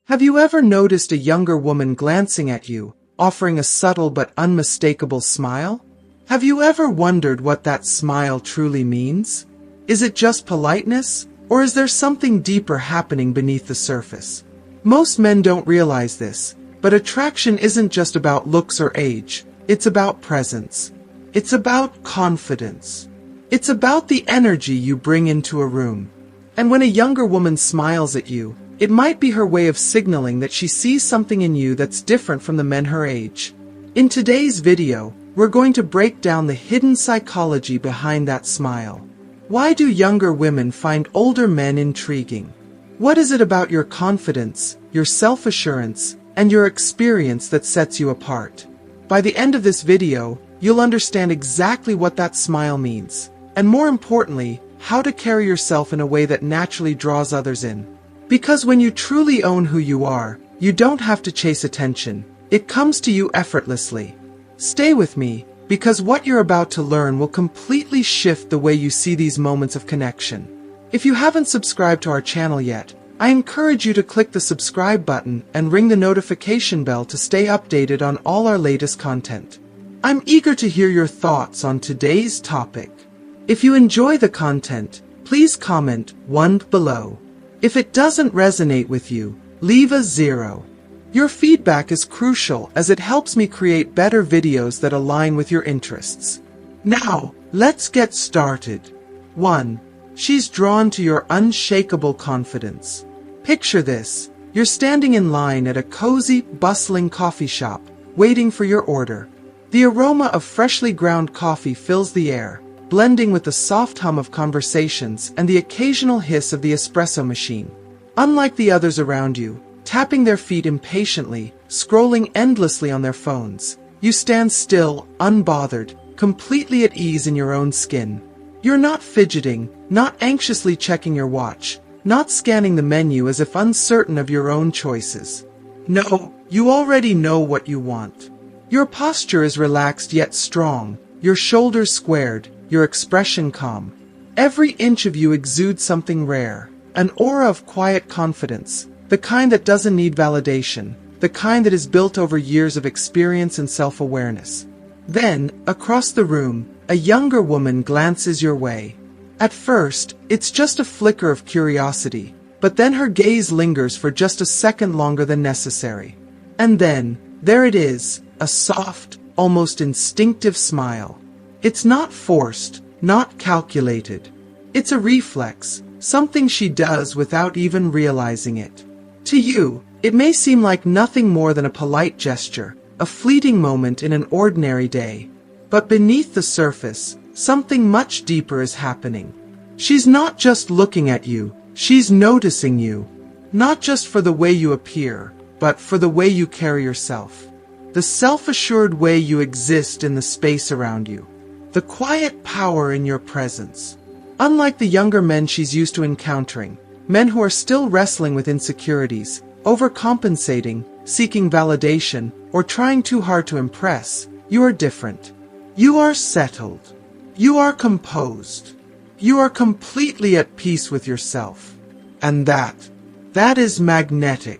Have you ever noticed a younger woman glancing at you, offering a subtle but unmistakable smile? Have you ever wondered what that smile truly means? Is it just politeness, or is there something deeper happening beneath the surface? Most men don't realize this, but attraction isn't just about looks or age. It's about presence. It's about confidence. It's about the energy you bring into a room. And when a younger woman smiles at you, it might be her way of signaling that she sees something in you that's different from the men her age. In today's video, we're going to break down the hidden psychology behind that smile. Why do younger women find older men intriguing? What is it about your confidence, your self-assurance, and your experience that sets you apart? By the end of this video, you'll understand exactly what that smile means, and more importantly, how to carry yourself in a way that naturally draws others in. Because when you truly own who you are, you don't have to chase attention. It comes to you effortlessly. Stay with me, because what you're about to learn will completely shift the way you see these moments of connection. If you haven't subscribed to our channel yet, I encourage you to click the subscribe button and ring the notification bell to stay updated on all our latest content. I'm eager to hear your thoughts on today's topic. If you enjoy the content, please comment 1 below. If it doesn't resonate with you, leave a 0. Your feedback is crucial as it helps me create better videos that align with your interests. Now, let's get started. 1. She's drawn to your unshakable confidence. Picture this. You're standing in line at a cozy, bustling coffee shop, waiting for your order. The aroma of freshly ground coffee fills the air, blending with the soft hum of conversations and the occasional hiss of the espresso machine. Unlike the others around you, tapping their feet impatiently, scrolling endlessly on their phones, you stand still, unbothered, completely at ease in your own skin. You're not fidgeting, not anxiously checking your watch, not scanning the menu as if uncertain of your own choices. No, you already know what you want. Your posture is relaxed yet strong, your shoulders squared, your expression calm. Every inch of you exudes something rare, an aura of quiet confidence, the kind that doesn't need validation, the kind that is built over years of experience and self-awareness. Then, across the room, a younger woman glances your way. At first, it's just a flicker of curiosity, but then her gaze lingers for just a second longer than necessary. And then, there it is, a soft, almost instinctive smile. It's not forced, not calculated. It's a reflex, something she does without even realizing it. To you, it may seem like nothing more than a polite gesture, a fleeting moment in an ordinary day. But beneath the surface, something much deeper is happening. She's not just looking at you, she's noticing you. Not just for the way you appear, but for the way you carry yourself. The self-assured way you exist in the space around you. The quiet power in your presence. Unlike the younger men she's used to encountering, men who are still wrestling with insecurities, overcompensating, seeking validation, or trying too hard to impress, you are different. You are settled. You are composed. You are completely at peace with yourself. And that is magnetic.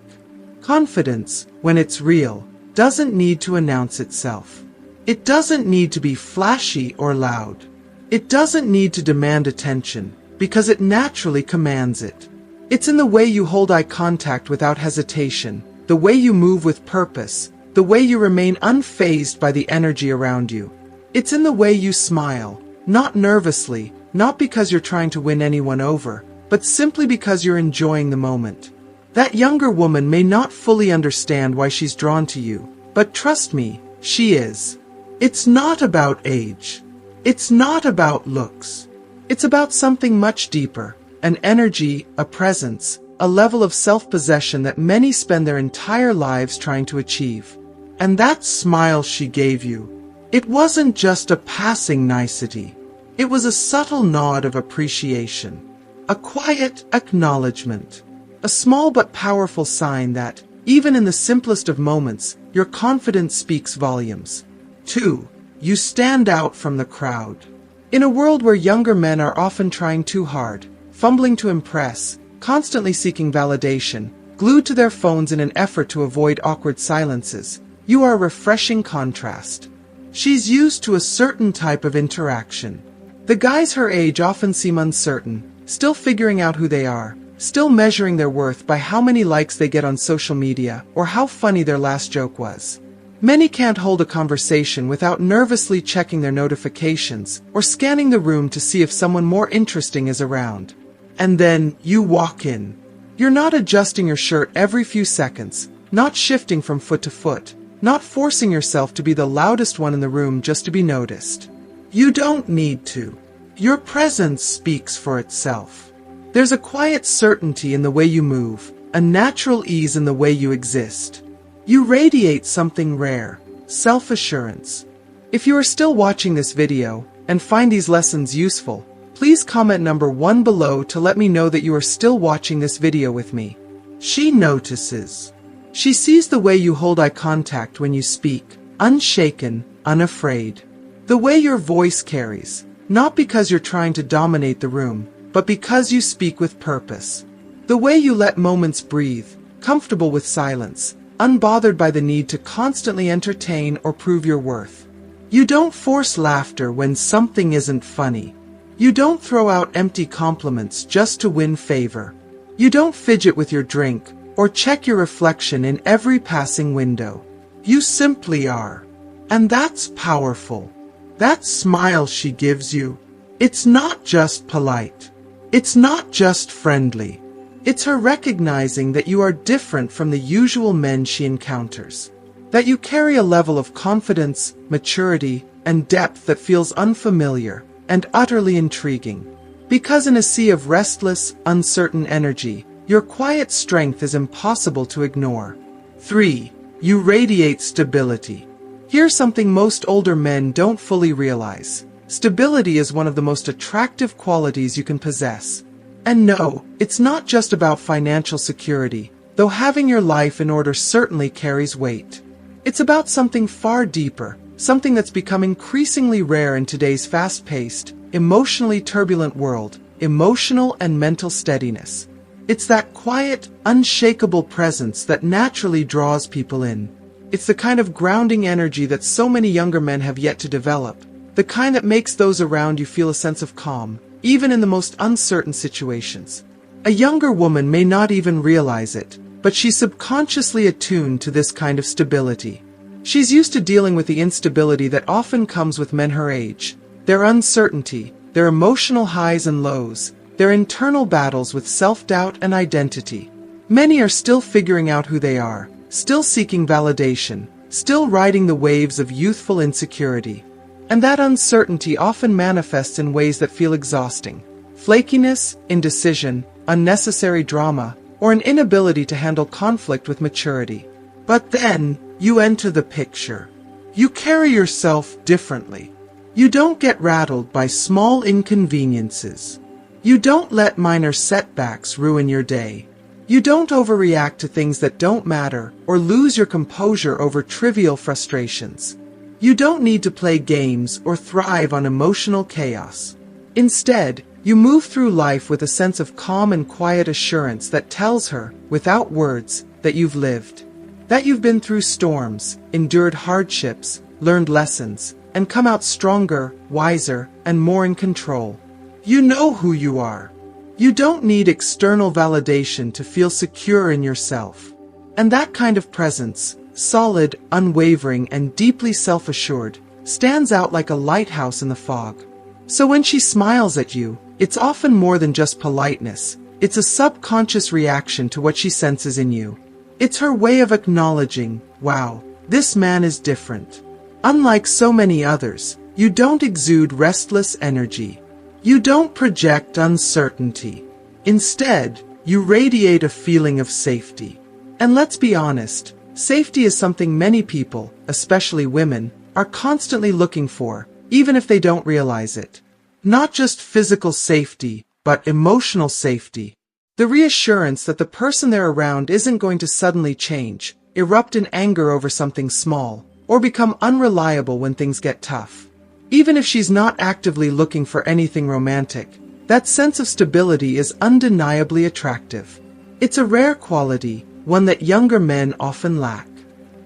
Confidence, when it's real, doesn't need to announce itself. It doesn't need to be flashy or loud. It doesn't need to demand attention, because it naturally commands it. It's in the way you hold eye contact without hesitation, the way you move with purpose, the way you remain unfazed by the energy around you. It's in the way you smile, not nervously, not because you're trying to win anyone over, but simply because you're enjoying the moment. That younger woman may not fully understand why she's drawn to you, but trust me, she is. It's not about age. It's not about looks. It's about something much deeper, an energy, a presence, a level of self-possession that many spend their entire lives trying to achieve. And that smile she gave you, it wasn't just a passing nicety. It was a subtle nod of appreciation, a quiet acknowledgement, a small but powerful sign that, even in the simplest of moments, your confidence speaks volumes. 2. You stand out from the crowd. In a world where younger men are often trying too hard, fumbling to impress, constantly seeking validation, glued to their phones in an effort to avoid awkward silences. You are a refreshing contrast. She's used to a certain type of interaction. The guys her age often seem uncertain, still figuring out who they are, still measuring their worth by how many likes they get on social media or how funny their last joke was. Many can't hold a conversation without nervously checking their notifications or scanning the room to see if someone more interesting is around. And then you walk in. You're not adjusting your shirt every few seconds, not shifting from foot to foot, not forcing yourself to be the loudest one in the room just to be noticed. You don't need to. Your presence speaks for itself. There's a quiet certainty in the way you move, a natural ease in the way you exist. You radiate something rare, self-assurance. If you are still watching this video and find these lessons useful, please comment number 1 below to let me know that you are still watching this video with me. She notices. She sees the way you hold eye contact when you speak, unshaken, unafraid. The way your voice carries, not because you're trying to dominate the room, but because you speak with purpose. The way you let moments breathe, comfortable with silence, unbothered by the need to constantly entertain or prove your worth. You don't force laughter when something isn't funny. You don't throw out empty compliments just to win favor. You don't fidget with your drink or check your reflection in every passing window. You simply are. And that's powerful. That smile she gives you, it's not just polite. It's not just friendly. It's her recognizing that you are different from the usual men she encounters. That you carry a level of confidence, maturity, and depth that feels unfamiliar and utterly intriguing. Because in a sea of restless, uncertain energy, your quiet strength is impossible to ignore. 3. You radiate stability. Here's something most older men don't fully realize. Stability is one of the most attractive qualities you can possess. And no, it's not just about financial security, though having your life in order certainly carries weight. It's about something far deeper, something that's become increasingly rare in today's fast-paced, emotionally turbulent world: emotional and mental steadiness. It's that quiet, unshakable presence that naturally draws people in. It's the kind of grounding energy that so many younger men have yet to develop, the kind that makes those around you feel a sense of calm, even in the most uncertain situations. A younger woman may not even realize it, but she's subconsciously attuned to this kind of stability. She's used to dealing with the instability that often comes with men her age, their uncertainty, their emotional highs and lows, their internal battles with self-doubt and identity. Many are still figuring out who they are, still seeking validation, still riding the waves of youthful insecurity. And that uncertainty often manifests in ways that feel exhausting. Flakiness, indecision, unnecessary drama, or an inability to handle conflict with maturity. But then, you enter the picture. You carry yourself differently. You don't get rattled by small inconveniences. You don't let minor setbacks ruin your day. You don't overreact to things that don't matter or lose your composure over trivial frustrations. You don't need to play games or thrive on emotional chaos. Instead, you move through life with a sense of calm and quiet assurance that tells her, without words, that you've lived. That you've been through storms, endured hardships, learned lessons, and come out stronger, wiser, and more in control. You know who you are. You don't need external validation to feel secure in yourself. And that kind of presence, solid, unwavering, and deeply self-assured, stands out like a lighthouse in the fog. So when she smiles at you, it's often more than just politeness. It's a subconscious reaction to what she senses in you. It's her way of acknowledging, wow, this man is different. Unlike so many others, you don't exude restless energy. You don't project uncertainty. Instead, you radiate a feeling of safety. And let's be honest, safety is something many people, especially women, are constantly looking for, even if they don't realize it. Not just physical safety, but emotional safety. The reassurance that the person they're around isn't going to suddenly change, erupt in anger over something small, or become unreliable when things get tough. Even if she's not actively looking for anything romantic, that sense of stability is undeniably attractive. It's a rare quality, one that younger men often lack.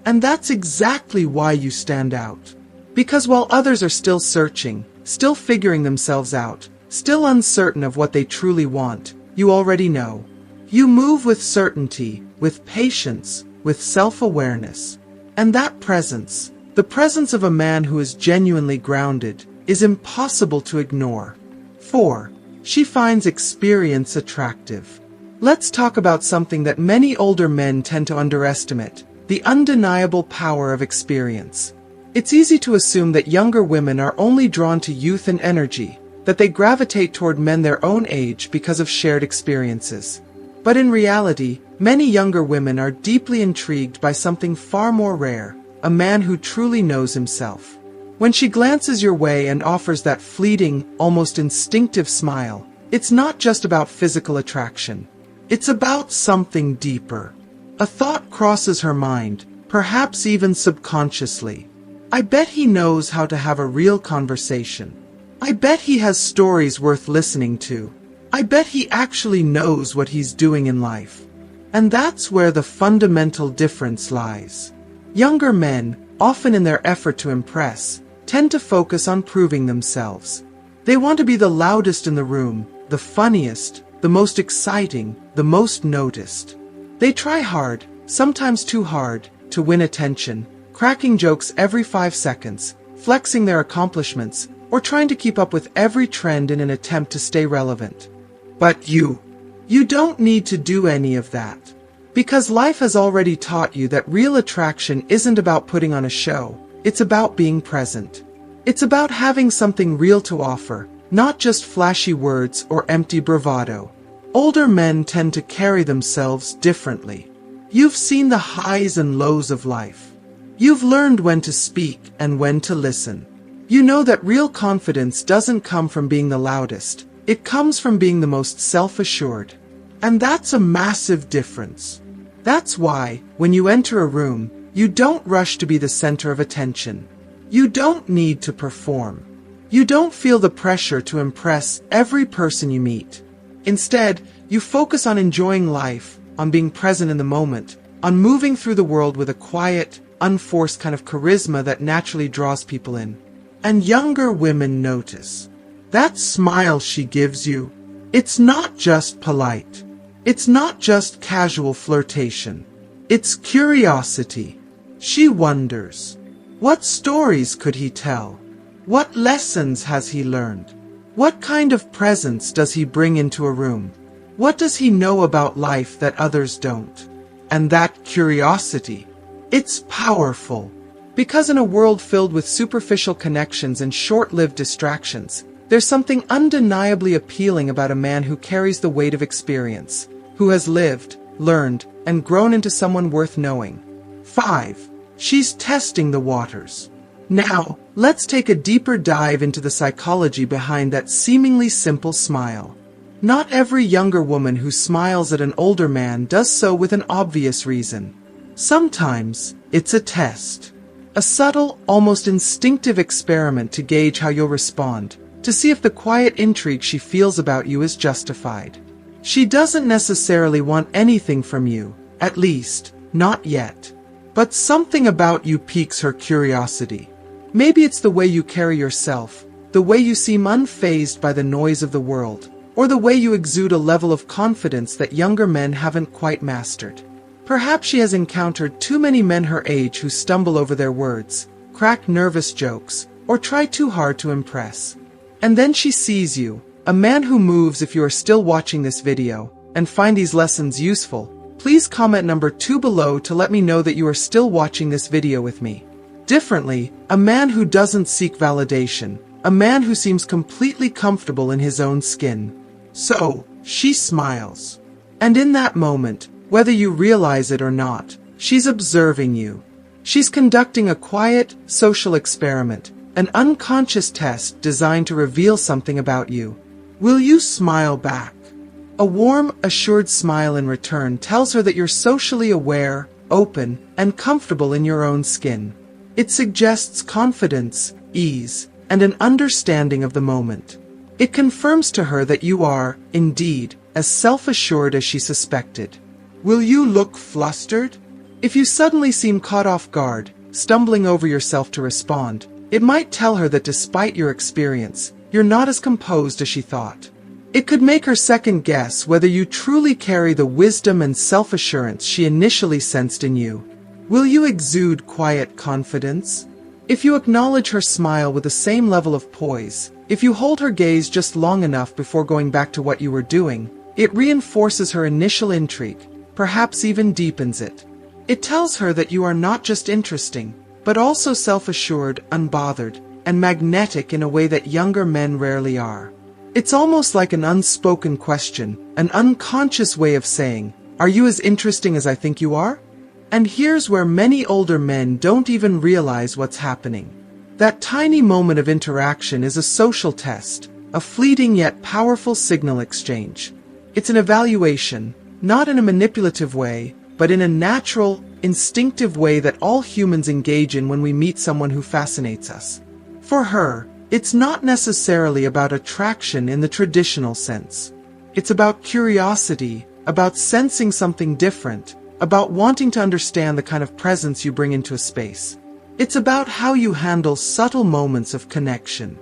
And that's exactly why you stand out. Because while others are still searching, still figuring themselves out, still uncertain of what they truly want, you already know. You move with certainty, with patience, with self-awareness. And that presence, the presence of a man who is genuinely grounded, is impossible to ignore. 4. She finds experience attractive. Let's talk about something that many older men tend to underestimate: the undeniable power of experience. It's easy to assume that younger women are only drawn to youth and energy, that they gravitate toward men their own age because of shared experiences. But in reality, many younger women are deeply intrigued by something far more rare: a man who truly knows himself. When she glances your way and offers that fleeting, almost instinctive smile, it's not just about physical attraction. It's about something deeper. A thought crosses her mind, perhaps even subconsciously. I bet he knows how to have a real conversation. I bet he has stories worth listening to. I bet he actually knows what he's doing in life. And that's where the fundamental difference lies. Younger men, often in their effort to impress, tend to focus on proving themselves. They want to be the loudest in the room, the funniest, the most exciting, the most noticed. They try hard, sometimes too hard, to win attention, cracking jokes every 5 seconds, flexing their accomplishments, or trying to keep up with every trend in an attempt to stay relevant. But you don't need to do any of that. Because life has already taught you that real attraction isn't about putting on a show, it's about being present. It's about having something real to offer, not just flashy words or empty bravado. Older men tend to carry themselves differently. You've seen the highs and lows of life. You've learned when to speak and when to listen. You know that real confidence doesn't come from being the loudest. It comes from being the most self-assured. And that's a massive difference. That's why, when you enter a room, you don't rush to be the center of attention. You don't need to perform. You don't feel the pressure to impress every person you meet. Instead, you focus on enjoying life, on being present in the moment, on moving through the world with a quiet, unforced kind of charisma that naturally draws people in. And younger women notice. That smile she gives you, it's not just polite. It's not just casual flirtation. It's curiosity. She wonders, what stories could he tell? What lessons has he learned? What kind of presence does he bring into a room? What does he know about life that others don't? And that curiosity, it's powerful. Because in a world filled with superficial connections and short-lived distractions, there's something undeniably appealing about a man who carries the weight of experience, who has lived, learned, and grown into someone worth knowing. 5. She's testing the waters. Now, let's take a deeper dive into the psychology behind that seemingly simple smile. Not every younger woman who smiles at an older man does so with an obvious reason. Sometimes, it's a test. A subtle, almost instinctive experiment to gauge how you'll respond, to see if the quiet intrigue she feels about you is justified. She doesn't necessarily want anything from you, at least, not yet. But something about you piques her curiosity. Maybe it's the way you carry yourself, the way you seem unfazed by the noise of the world, or the way you exude a level of confidence that younger men haven't quite mastered. Perhaps she has encountered too many men her age who stumble over their words, crack nervous jokes, or try too hard to impress. And then she sees you, a man who moves. If you are still watching this video, and find these lessons useful, please comment number 2 below to let me know that you are still watching this video with me. Differently, a man who doesn't seek validation, a man who seems completely comfortable in his own skin. So, she smiles. And in that moment, whether you realize it or not, she's observing you. She's conducting a quiet, social experiment, an unconscious test designed to reveal something about you. Will you smile back? A warm, assured smile in return tells her that you're socially aware, open, and comfortable in your own skin. It suggests confidence, ease, and an understanding of the moment. It confirms to her that you are, indeed, as self-assured as she suspected. Will you look flustered? If you suddenly seem caught off guard, stumbling over yourself to respond, it might tell her that despite your experience, you're not as composed as she thought. It could make her second guess whether you truly carry the wisdom and self-assurance she initially sensed in you. Will you exude quiet confidence? If you acknowledge her smile with the same level of poise, if you hold her gaze just long enough before going back to what you were doing, it reinforces her initial intrigue, perhaps even deepens it. It tells her that you are not just interesting, but also self-assured, unbothered, and magnetic in a way that younger men rarely are. It's almost like an unspoken question, an unconscious way of saying, "Are you as interesting as I think you are?" And here's where many older men don't even realize what's happening. That tiny moment of interaction is a social test, a fleeting yet powerful signal exchange. It's an evaluation, not in a manipulative way, but in a natural, instinctive way that all humans engage in when we meet someone who fascinates us. For her, it's not necessarily about attraction in the traditional sense. It's about curiosity, about sensing something different, about wanting to understand the kind of presence you bring into a space. It's about how you handle subtle moments of connection.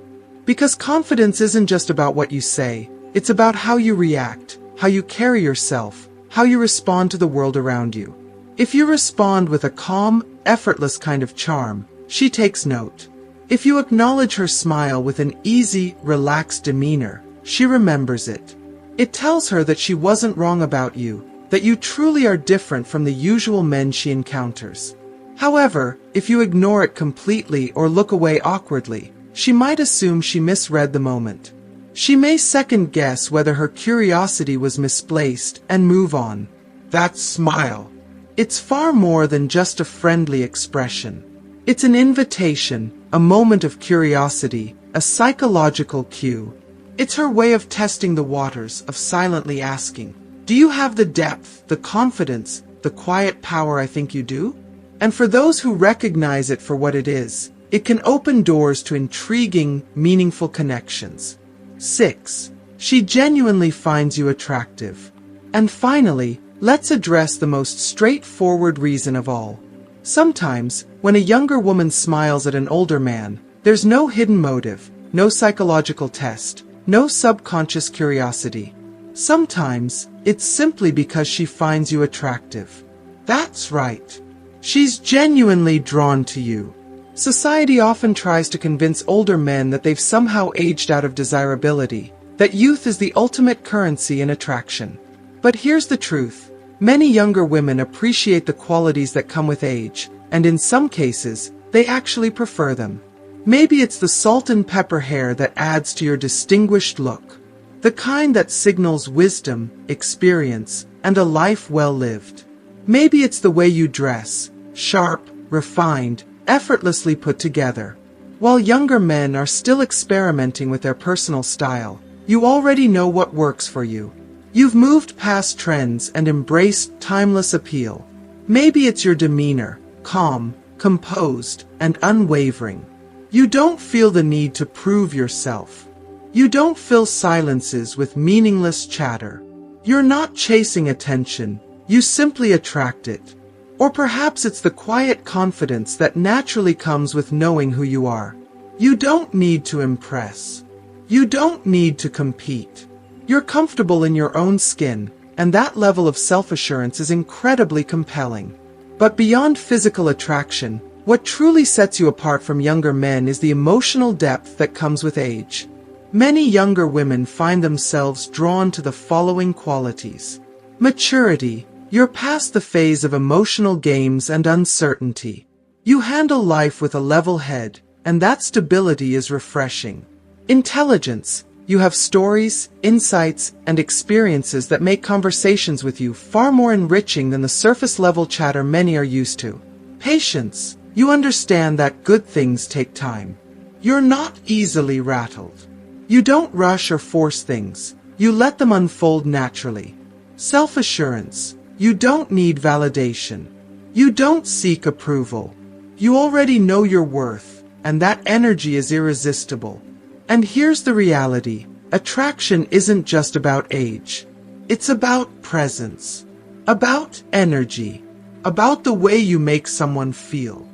Because confidence isn't just about what you say, it's about how you react, how you carry yourself, how you respond to the world around you. If you respond with a calm, effortless kind of charm, she takes note. If you acknowledge her smile with an easy, relaxed demeanor, she remembers it. It tells her that she wasn't wrong about you, that you truly are different from the usual men she encounters. However, if you ignore it completely or look away awkwardly, she might assume she misread the moment. She may second-guess whether her curiosity was misplaced and move on. That smile. It's far more than just a friendly expression. It's an invitation, a moment of curiosity, a psychological cue. It's her way of testing the waters, of silently asking, "Do you have the depth, the confidence, the quiet power I think you do?" And for those who recognize it for what it is, it can open doors to intriguing, meaningful connections. 6. She genuinely finds you attractive. And finally, let's address the most straightforward reason of all. Sometimes, when a younger woman smiles at an older man, there's no hidden motive, no psychological test, no subconscious curiosity. Sometimes, it's simply because she finds you attractive. That's right. She's genuinely drawn to you. Society often tries to convince older men that they've somehow aged out of desirability, that youth is the ultimate currency in attraction. But here's the truth. Many younger women appreciate the qualities that come with age, and in some cases, they actually prefer them. Maybe it's the salt and pepper hair that adds to your distinguished look. The kind that signals wisdom, experience, and a life well lived. Maybe it's the way you dress, sharp, refined, effortlessly put together. While younger men are still experimenting with their personal style, you already know what works for you. You've moved past trends and embraced timeless appeal. Maybe it's your demeanor, calm, composed, and unwavering. You don't feel the need to prove yourself. You don't fill silences with meaningless chatter. You're not chasing attention, you simply attract it. Or perhaps it's the quiet confidence that naturally comes with knowing who you are. You don't need to impress. You don't need to compete. You're comfortable in your own skin, and that level of self-assurance is incredibly compelling. But beyond physical attraction, what truly sets you apart from younger men is the emotional depth that comes with age. Many younger women find themselves drawn to the following qualities. Maturity. You're past the phase of emotional games and uncertainty. You handle life with a level head, and that stability is refreshing. Intelligence. You have stories, insights, and experiences that make conversations with you far more enriching than the surface-level chatter many are used to. Patience. You understand that good things take time. You're not easily rattled. You don't rush or force things. You let them unfold naturally. Self-assurance. You don't need validation. You don't seek approval. You already know your worth, and that energy is irresistible. And here's the reality. Attraction isn't just about age. It's about presence. About energy. About the way you make someone feel.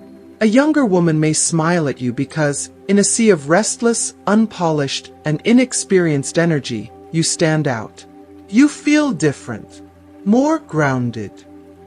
A younger woman may smile at you because, in a sea of restless, unpolished, and inexperienced energy, you stand out. You feel different. More grounded.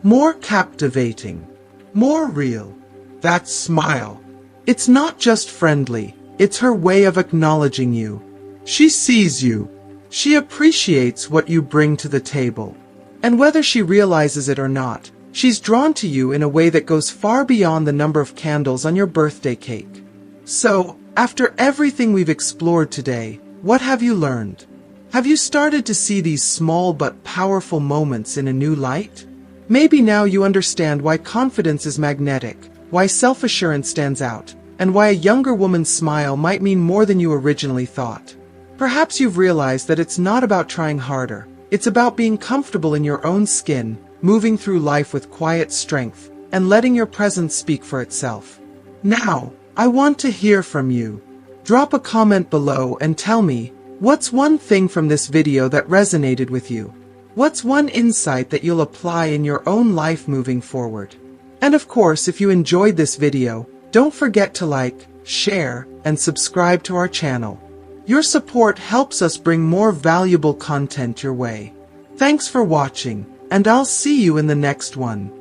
More captivating. More real. That smile. It's not just friendly, it's her way of acknowledging you. She sees you. She appreciates what you bring to the table. And whether she realizes it or not, she's drawn to you in a way that goes far beyond the number of candles on your birthday cake. So, after everything we've explored today, what have you learned? Have you started to see these small but powerful moments in a new light? Maybe now you understand why confidence is magnetic, why self-assurance stands out, and why a younger woman's smile might mean more than you originally thought. Perhaps you've realized that it's not about trying harder. It's about being comfortable in your own skin, moving through life with quiet strength, and letting your presence speak for itself. Now, I want to hear from you. Drop a comment below and tell me, what's one thing from this video that resonated with you? What's one insight that you'll apply in your own life moving forward? And of course, if you enjoyed this video, don't forget to like, share, and subscribe to our channel. Your support helps us bring more valuable content your way. Thanks for watching, and I'll see you in the next one.